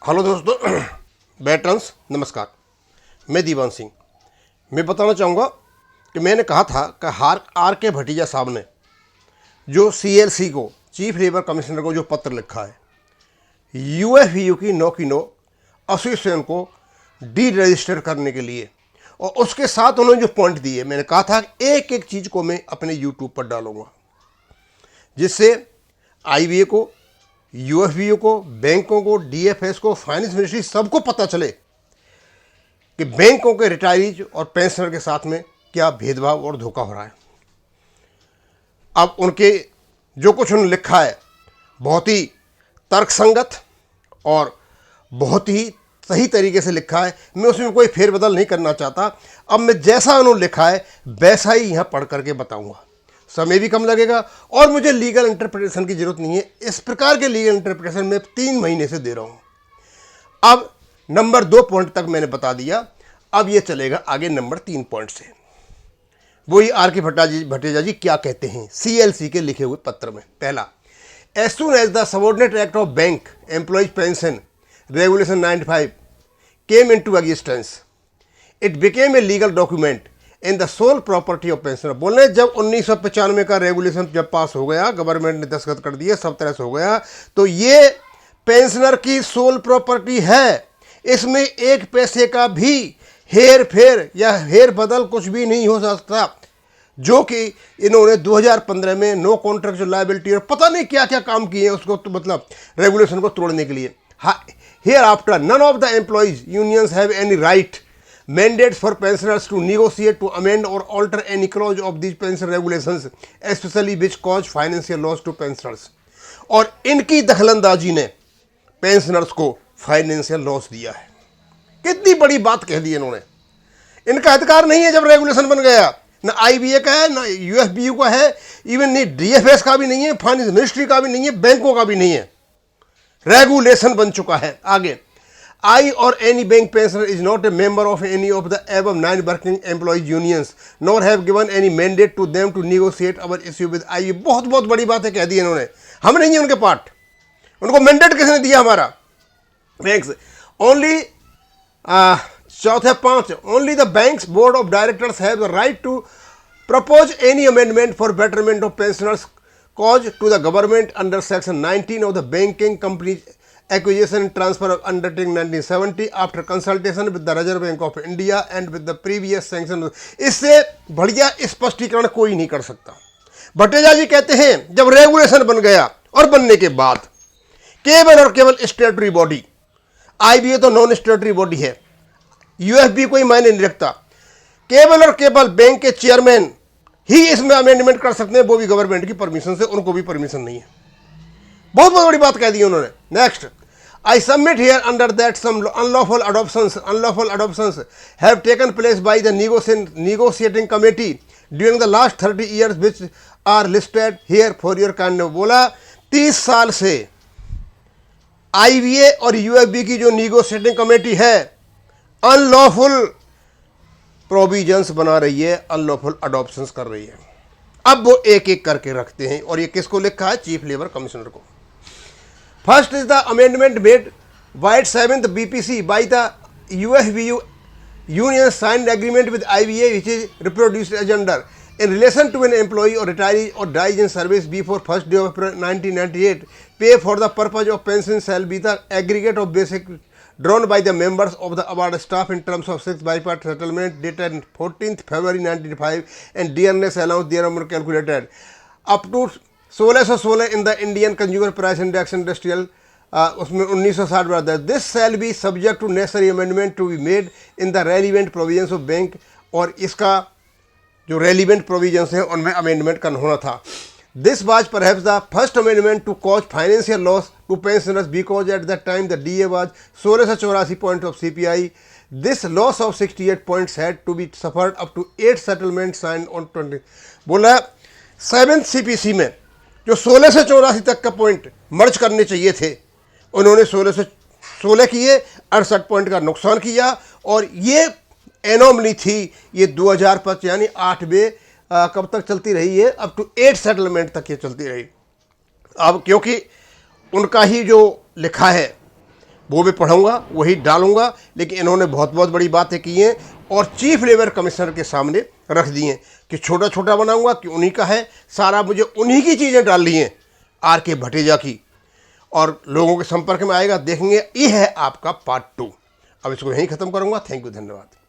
Hello दोस्तों, veterans नमस्कार। मैं दीवान सिंह। मैं बताना चाहूँगा कि मैंने कहा था कि आर के भटिया साहब ने जो CLC को, चीफ लेबर कमिश्नर को जो पत्र लिखा है, UFU की नो एसोसिएशन को डी रजिस्टर करने के लिए, और उसके साथ उन्होंने जो पॉइंट दिए, मैंने कहा था एक एक चीज़ को मैं अपने YouTube पर डालूंगा, जिससे IBA को, UFBU को, बैंकों को, DFS को, फाइनेंस मिनिस्ट्री, सबको पता चले कि बैंकों के रिटायरीज और पेंशनर के साथ में क्या भेदभाव और धोखा हो रहा है। अब उनके जो कुछ उन्होंने लिखा है बहुत ही तर्कसंगत और बहुत ही सही तरीके से लिखा है। मैं उसमें कोई फेरबदल नहीं करना चाहता। अब मैं जैसा उन्होंने लिखा है वैसा ही यहाँ पढ़ करके बताऊंगा। समय भी कम लगेगा और मुझे लीगल इंटरप्रिटेशन की जरूरत नहीं है। इस प्रकार के लीगल इंटरप्रिटेशन मैं 3 महीने से दे रहा हूँ। अब नंबर 2 पॉइंट तक मैंने बता दिया, अब ये चलेगा आगे नंबर 3 पॉइंट से। वही आर के भटेजा जी क्या कहते हैं CLC के लिखे हुए पत्र में। पहला, as soon as the subordinate act of bank employees pension regulation 95 came into existence, it became a legal document in the sole property of pensioner. बोल रहे जब 1995 का रेगुलेशन जब पास हो गया, गवर्नमेंट ने दस्तखत कर दिए, सब तरह से हो गया, तो ये पेंशनर की सोल प्रॉपर्टी है। इसमें एक पैसे का भी हेर फेर या हेर बदल कुछ भी नहीं हो सकता, जो कि इन्होंने 2015 में नो कॉन्ट्रैक्चुअल लायबिलिटी और पता नहीं क्या क्या काम किए उसको, तो मतलब रेगुलेशन को तोड़ने के लिए। Hereafter none of the employees unions have any right mandates for pensioners to negotiate to amend or alter any clause of these pension regulations, especially which cause financial loss to pensioners। और इनकी दखलंदाजी ने pensioners को financial loss दिया है। कितनी बड़ी बात कह दी इन्होंने। इनका अधिकार नहीं है जब रेगुलेशन बन गया, ना IBA का है, ना UFBU का है, इवन नहीं DFS का भी नहीं है, फाइनेंस मिनिस्ट्री का भी नहीं है, बैंकों का भी नहीं है। रेगुलेशन बन चुका है। आगे, I or any bank pensioner is not a member of any of the above 9 working employees unions, nor have given any mandate to them to negotiate our issue with IBA। बहुत बड़ी बात है कह दी इन्होंने। हम नहीं है उनके पार्ट, उनको मैंडेट किसने दिया हमारा? Banks only. चौथे 5, only the banks board of directors have the right to propose any amendment for betterment of pensioners cause to the government under section 19 of the Banking Companies Acquisition and Transfer of Undertaking 1970 after consultation with the Reserve Bank of India and with the previous sanction। इससे बढ़िया स्पष्टीकरण कोई नहीं कर सकता। भटेजा जी कहते हैं जब रेगुलेशन बन गया और बनने के बाद केवल और केवल स्टेटरी बॉडी, IBA तो नॉन स्टेटरी बॉडी है, UFB कोई मायने नहीं रखता, केवल और केवल बैंक के चेयरमैन ही इसमें अमेंडमेंट कर सकते हैं, वो भी गवर्नमेंट की परमिशन से, उनको भी परमिशन नहीं है। बहुत बड़ी बात कह दी उन्होंने। Next, I submit here under that some unlawful adoptions have taken place by the negotiating committee during the last 30 years which are listed here for your kind। बोला 30 साल से IBA और UFB की जो निगोशिएटिंग कमेटी है unlawful provisions बना रही है, अनलॉफुल अडॉप्शंस कर रही है। अब वो एक एक करके रखते हैं, और ये किसको लिखा है? चीफ लेबर कमिश्नर को। First is the amendment made by 7th BPC by the UFBU union signed agreement with IBA which is reproduced as under in relation to an employee or retiree or dies in service before 1st day of April 1998 pay for the purpose of pension shall be the aggregate of basic drawn by the members of the award staff in terms of 6 bypass settlement dated 14th February 1995 and dearness allowance thereof calculated up to 1616 in the Indian consumer price index industrial, उसमें 1960 बढ़ा। This shall be subject to necessary amendment to be made in the relevant provisions of bank, और इसका जो relevant provisions हैं उनमें amendment करना होना था। This was perhaps the first amendment to cause financial loss to pensioners because at the time the DA was 1684 point of CPI। This loss of 68 points had to be suffered up to 8 settlement sign on 20। बोला 7th CPC में जो 16 से 84 तक का point मर्ज करने चाहिए थे, उन्होंने 16 से 16 किए, 68 पॉइंट का नुकसान किया, और ये एनोमली थी। ये 2005 यानी 8वें कब तक चलती रही है? अप टू 8 सेटलमेंट तक ये चलती रही। अब क्योंकि उनका ही जो लिखा है वो भी पढ़ूंगा, वही डालूंगा। लेकिन इन्होंने बहुत बहुत बड़ी बातें की हैं और चीफ लेबर कमिश्नर के सामने रख दी हैं कि छोटा छोटा बनाऊंगा कि उन्हीं का है सारा, मुझे उन्हीं की चीज़ें डाल ली हैं आर.के. भटेजा की, और लोगों के संपर्क में आएगा। देखेंगे, ये है आपका पार्ट 2। अब इसको यहीं ख़त्म करूंगा। थैंक यू, धन्यवाद।